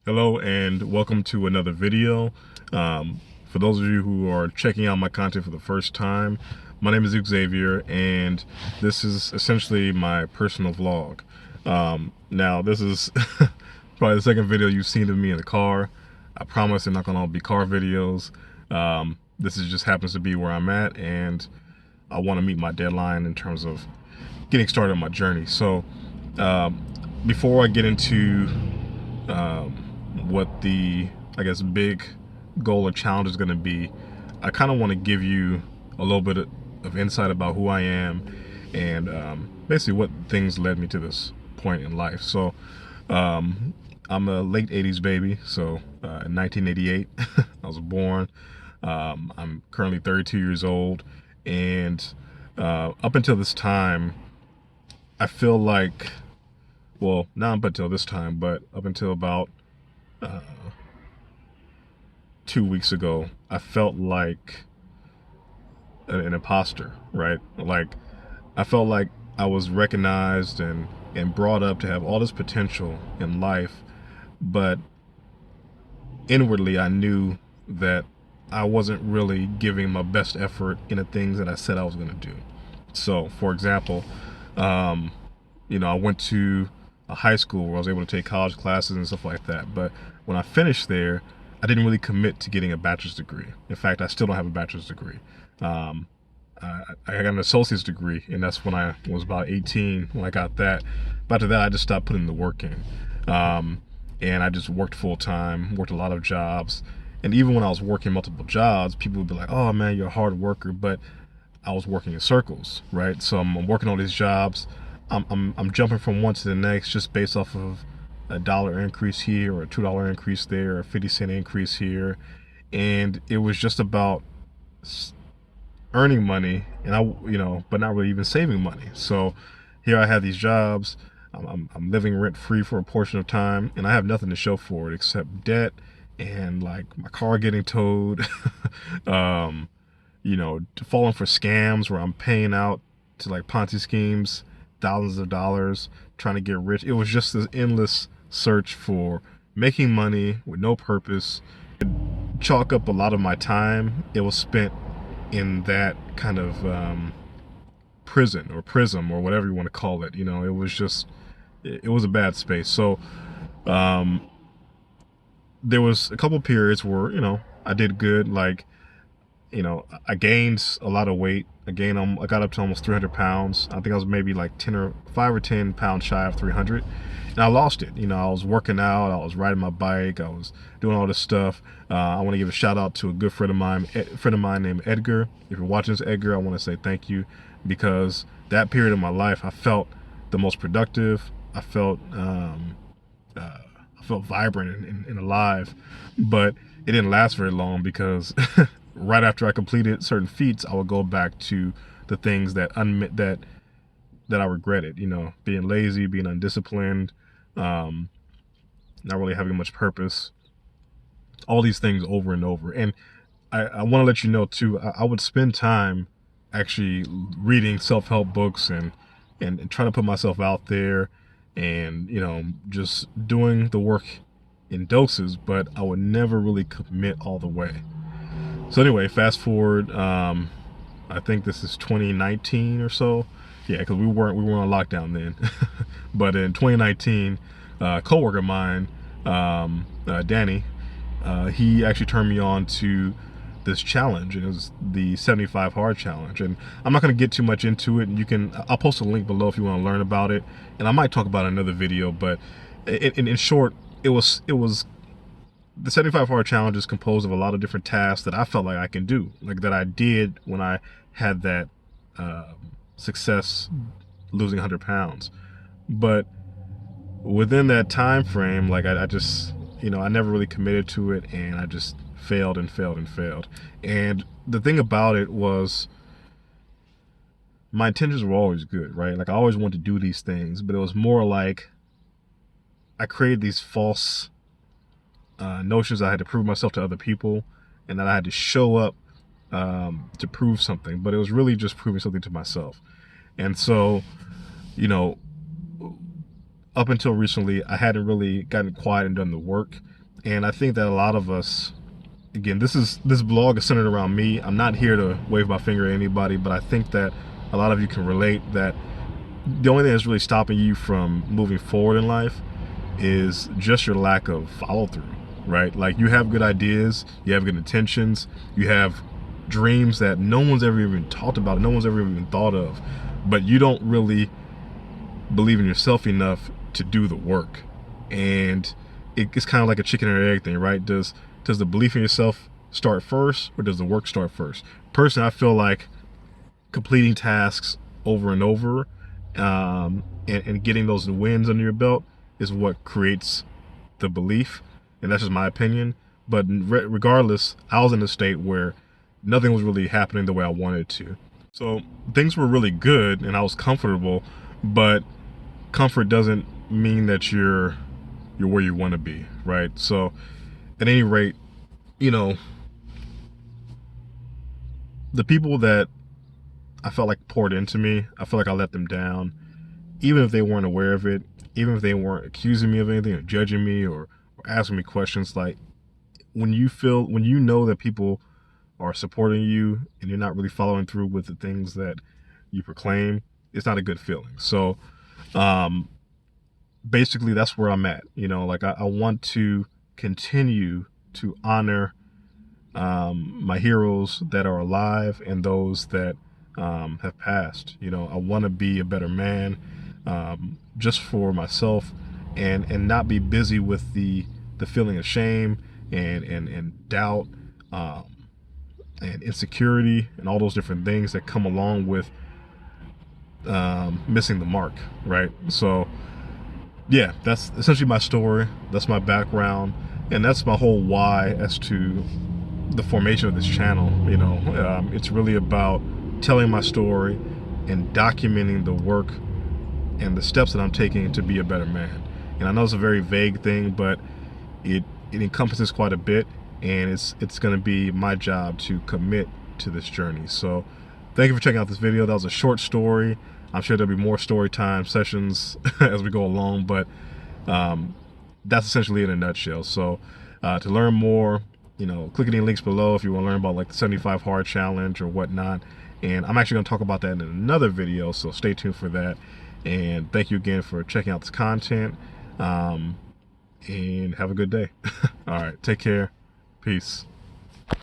Hello and welcome to another video. For those of you who are checking out my content for the first time, my name is Xavier and this is essentially my personal vlog. Now this is probably the second video you've seen of me in the car. I promise they're not gonna all be car videos. This is just happens to be where I'm at, and I want to meet my deadline in terms of getting started on my journey. So before I get into what the, I guess, big goal or challenge is going to be, I kind of want to give you a little bit of insight about who I am and basically what things led me to this point in life. So I'm a late 80s baby, so in 1988 I was born. I'm currently 32 years old, and up until this time I feel like, well, not up until this time, but up until about 2 weeks ago, I felt like an imposter, right? Like, I felt like I was recognized and brought up to have all this potential in life, but inwardly I knew that I wasn't really giving my best effort in the things that I said I was going to do. So, for example, I went to a high school where I was able to take college classes and stuff like that. But when I finished there, I didn't really commit to getting a bachelor's degree. In fact, I still don't have a bachelor's degree. I got an associate's degree, and that's when I was about 18 when I got that. But after that, I just stopped putting the work in. And I just worked full time, worked a lot of jobs. And even when I was working multiple jobs, people would be like, "Oh man, you're a hard worker," but I was working in circles, right? So I'm working all these jobs. I'm jumping from one to the next just based off of $1 increase here or a $2 increase there or a 50-cent increase here, and it was just about earning money, and but not really even saving money. So here I have these jobs. I'm living rent free for a portion of time, and I have nothing to show for it except debt and like my car getting towed. Falling for scams where I'm paying out to like Ponzi schemes thousands of dollars trying to get rich. It was just this endless search for making money with no purpose. It chalk up a lot of my time. It was spent in that kind of prison or prism or whatever you want to call it. It was a bad space. So there was a couple periods where I did good. Like, I gained a lot of weight. I got up to almost 300 pounds. I think I was maybe like 5 or 10 pounds shy of 300. And I lost it. I was working out. I was riding my bike. I was doing all this stuff. I want to give a shout out to a good friend of mine named Edgar. If you're watching this, Edgar, I want to say thank you, because that period of my life, I felt the most productive. I felt vibrant and alive, but it didn't last very long because right after I completed certain feats, I would go back to the things that I regretted. Being lazy, being undisciplined, not really having much purpose. All these things over and over. And I want to let you know too. I would spend time actually reading self-help books and trying to put myself out there and just doing the work in doses, but I would never really commit all the way. So anyway, fast forward, I think this is 2019 or so. Yeah, because we weren't on lockdown then. But in 2019, a coworker of mine, Danny, he actually turned me on to this challenge, and it was the 75 hard challenge. And I'm not going to get too much into it, and I'll post a link below if you want to learn about it, and I might talk about it in another video. But in short, it was the 75 hard challenge is composed of a lot of different tasks that I felt like I can do, like that I did when I had that success losing 100 pounds. But within that time frame, like I just, I never really committed to it, and I just failed and failed and failed. And the thing about it was, my intentions were always good, right? Like, I always wanted to do these things, but it was more like I created these false notions I had to prove myself to other people, and that I had to show up to prove something, but it was really just proving something to myself. And so, up until recently, I hadn't really gotten quiet and done the work. And I think that a lot of us, again, this blog is centered around me. I'm not here to wave my finger at anybody, but I think that a lot of you can relate that the only thing that's really stopping you from moving forward in life is just your lack of follow through, right? Like, you have good ideas, you have good intentions, you have dreams that no one's ever even talked about, no one's ever even thought of, but you don't really believe in yourself enough to do the work. And it's kind of like a chicken and egg thing, right? Does the belief in yourself start first, or does the work start first? Personally, I feel like completing tasks over and over, and getting those wins under your belt is what creates the belief. And that's just my opinion. But regardless, I was in a state where nothing was really happening the way I wanted it to. So things were really good and I was comfortable, but comfort doesn't mean that you're where you want to be, right? So at any rate, you know, the people that I felt like poured into me, I feel like I let them down, even if they weren't aware of it, even if they weren't accusing me of anything or judging me or asking me questions. Like, when you know that people are supporting you and you're not really following through with the things that you proclaim, it's not a good feeling. So basically that's where I'm at. You know, like, I want to continue to honor my heroes that are alive and those that have passed. You know, I want to be a better man, just for myself, and not be busy with the feeling of shame and doubt, and insecurity and all those different things that come along with missing the mark, right? So yeah, that's essentially my story. That's my background, and that's my whole why as to the formation of this channel. You know, it's really about telling my story and documenting the work and the steps that I'm taking to be a better man. And I know it's a very vague thing, but it encompasses quite a bit, and it's going to be my job to commit to this journey. So thank you for checking out this video. That was a short story. I'm sure there'll be more story time sessions as we go along, but that's essentially it in a nutshell. So to learn more, you know, click any links below if you want to learn about like the 75 hard challenge or whatnot. And I'm actually going to talk about that in another video, so stay tuned for that. And thank you again for checking out this content, and have a good day. All right, take care. Peace.